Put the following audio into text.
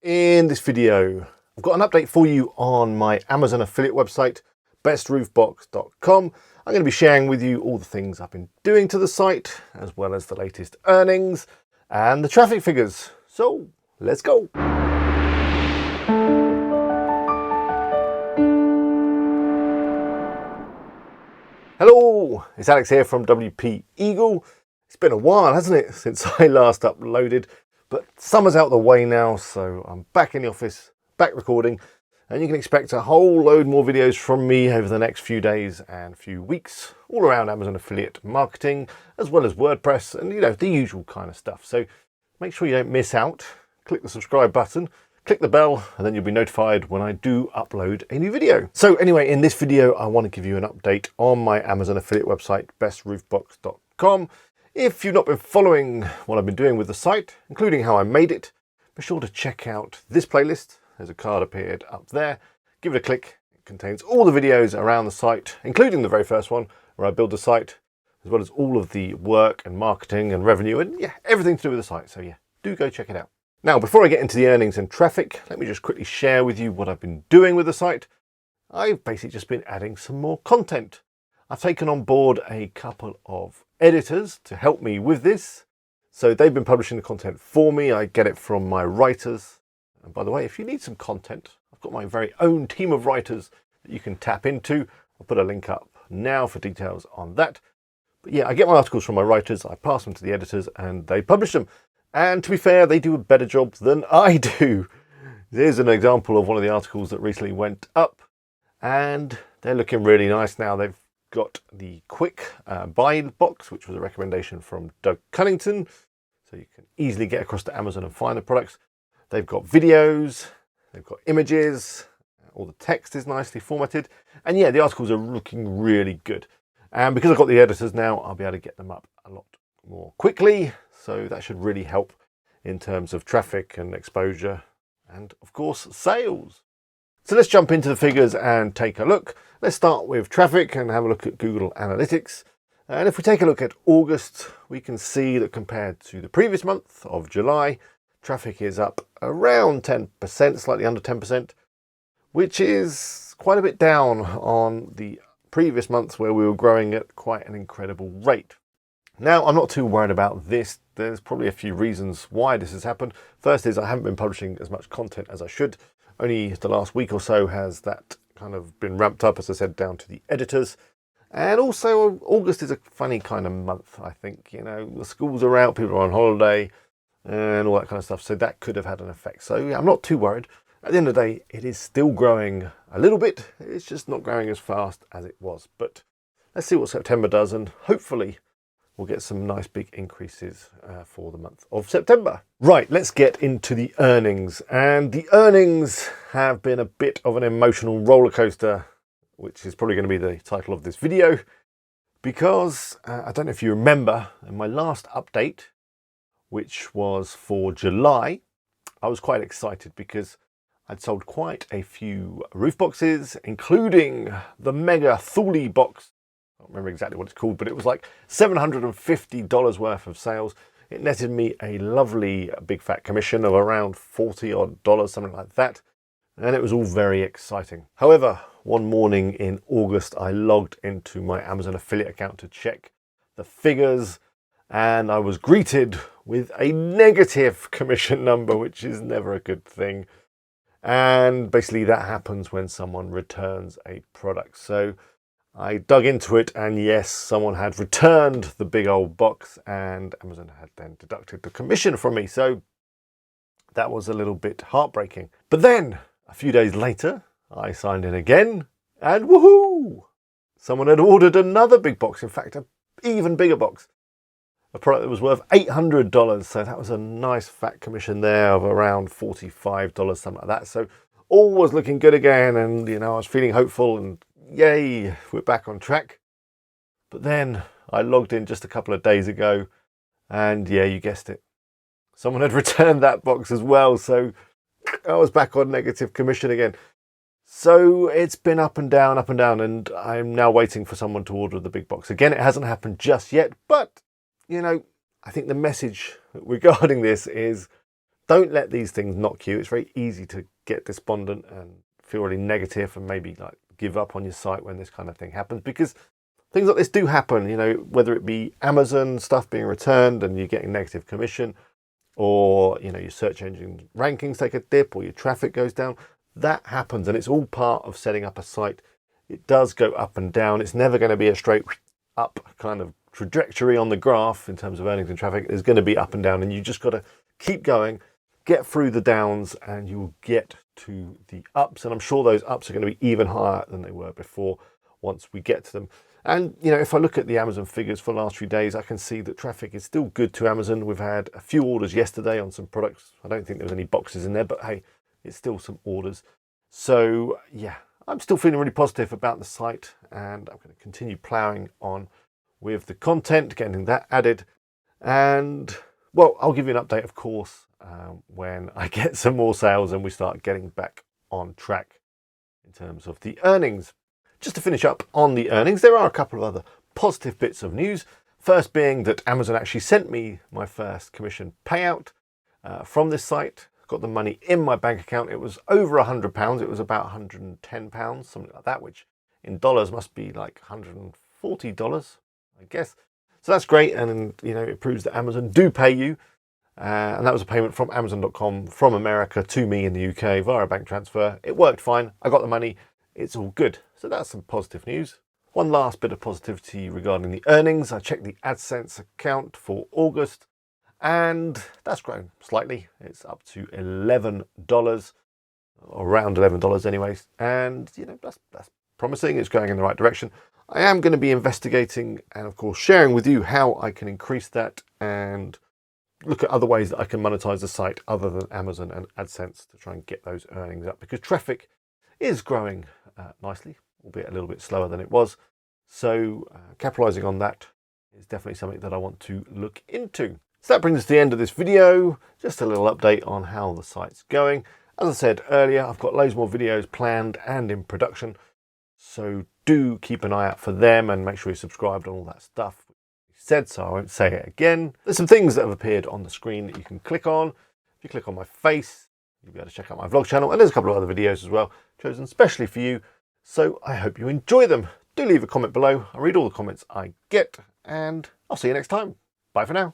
In this video, I've got an update for you on my Amazon affiliate website, bestroofbox.com. I'm going to be sharing with you all the things I've been doing to the site, as well as the latest earnings and the traffic figures. So let's go. Hello, it's Alex here from WP Eagle. It's been a while, hasn't it, since I last uploaded, but summer's out the way now, so I'm back in the office, back recording, and you can expect a whole load more videos from me over the next few days and few weeks, all around Amazon affiliate marketing, as well as WordPress and, the usual kind of stuff. So make sure you don't miss out. Click the subscribe button, click the bell, and then you'll be notified when I do upload a new video. So anyway, in this video, I want to give you an update on my Amazon affiliate website, bestroofbox.com. If you've not been following what I've been doing with the site, including how I made it, be sure to check out this playlist. There's a card appeared up there. Give it a click. It contains all the videos around the site, including the very first one where I build the site, as well as all of the work and marketing and revenue and everything to do with the site. So do go check it out. Now, before I get into the earnings and traffic, let me just quickly share with you what I've been doing with the site. I've basically just been adding some more content. I've taken on board a couple of editors to help me with this. So they've been publishing the content for me. I get it from my writers. And by the way, if you need some content, I've got my very own team of writers that you can tap into. I'll put a link up now for details on that. But I get my articles from my writers, I pass them to the editors, and they publish them. And to be fair, they do a better job than I do. Here's an example of one of the articles that recently went up, and they're looking really nice now. They've got the quick buy box, which was a recommendation from Doug Cunnington, so you can easily get across to Amazon and find the products. They've got videos, they've got images, all the text is nicely formatted, and the articles are looking really good. And because I've got the editors now, I'll be able to get them up a lot more quickly, so that should really help in terms of traffic and exposure and, of course, sales. So let's jump into the figures and take a look. Let's start with traffic and have a look at Google Analytics. And if we take a look at August, we can see that compared to the previous month of July, traffic is up around 10%, slightly under 10%, which is quite a bit down on the previous months where we were growing at quite an incredible rate. Now, I'm not too worried about this. There's probably a few reasons why this has happened. First is I haven't been publishing as much content as I should. Only the last week or so has that kind of been ramped up, as I said, down to the editors. And also, August is a funny kind of month, I think. The schools are out, people are on holiday, and all that kind of stuff. So that could have had an effect. So I'm not too worried. At the end of the day, it is still growing a little bit. It's just not growing as fast as it was. But let's see what September does, and hopefully we'll get some nice big increases for the month of September. Right, let's get into the earnings. And the earnings have been a bit of an emotional roller coaster, which is probably going to be the title of this video, because I don't know if you remember, in my last update, which was for July, I was quite excited because I'd sold quite a few roof boxes, including the mega Thule box. I don't remember exactly what it's called, but it was like $750 worth of sales. It netted me a lovely big fat commission of around $40 odd, something like that. And it was all very exciting. However, one morning in August, I logged into my Amazon affiliate account to check the figures, and I was greeted with a negative commission number, which is never a good thing. And basically that happens when someone returns a product. So I dug into it, and yes, someone had returned the big old box, and Amazon had then deducted the commission from me. So that was a little bit heartbreaking. But then a few days later, I signed in again, and woohoo! Someone had ordered another big box. In fact, an even bigger box. A product that was worth $800. So that was a nice fat commission there of around $45, something like that. So all was looking good again, and I was feeling hopeful, and yay, we're back on track. But then I logged in just a couple of days ago, and you guessed it, someone had returned that box as well. So I was back on negative commission again. So it's been up and down, and I'm now waiting for someone to order the big box. Again, it hasn't happened just yet, but I think the message regarding this is don't let these things knock you. It's very easy to get despondent and feel really negative and maybe like give up on your site when this kind of thing happens, because things like this do happen, you know, whether it be Amazon stuff being returned and you're getting negative commission, or, you know, your search engine rankings take a dip, or your traffic goes down. That happens, and it's all part of setting up a site. It does go up and down. It's never going to be a straight up kind of trajectory on the graph in terms of earnings and traffic. There's going to be up and down, and you just got to keep going, get through the downs, and you will get to the ups. And I'm sure those ups are going to be even higher than they were before once we get to them. And, you know, if I look at the Amazon figures for the last few days, I can see that traffic is still good to Amazon. We've had a few orders yesterday on some products. I don't think there was any boxes in there, but hey, it's still some orders. So yeah, I'm still feeling really positive about the site, and I'm going to continue ploughing on with the content, getting that added. And well, I'll give you an update, of course, when I get some more sales and we start getting back on track in terms of the earnings. Just to finish up on the earnings, there are a couple of other positive bits of news. First being that Amazon actually sent me my first commission payout from this site. Got the money in my bank account. It was over £100. It was about £110, something like that, which in dollars must be like $140, I guess. So that's great, and you know, it proves that Amazon do pay you. And that was a payment from Amazon.com from America to me in the UK via a bank transfer. It worked fine. I got the money. It's all good. So that's some positive news. One last bit of positivity regarding the earnings. I checked the AdSense account for August, and that's grown slightly. It's up to $11, around $11 anyways. And you know, that's promising. It's going in the right direction. I am going to be investigating and of course sharing with you how I can increase that and look at other ways that I can monetize the site other than Amazon and AdSense to try and get those earnings up, because traffic is growing nicely, albeit a little bit slower than it was. So capitalizing on that is definitely something that I want to look into. So that brings us to the end of this video. Just a little update on how the site's going. As I said earlier, I've got loads more videos planned and in production, so do keep an eye out for them and make sure you're subscribed and all that stuff. Said, so I won't say it again. There's some things that have appeared on the screen that you can click on. If you click on my face, you'll be able to check out my vlog channel, and there's a couple of other videos as well, chosen specially for you. So I hope you enjoy them. Do leave a comment below. I read all the comments I get, and I'll see you next time. Bye for now.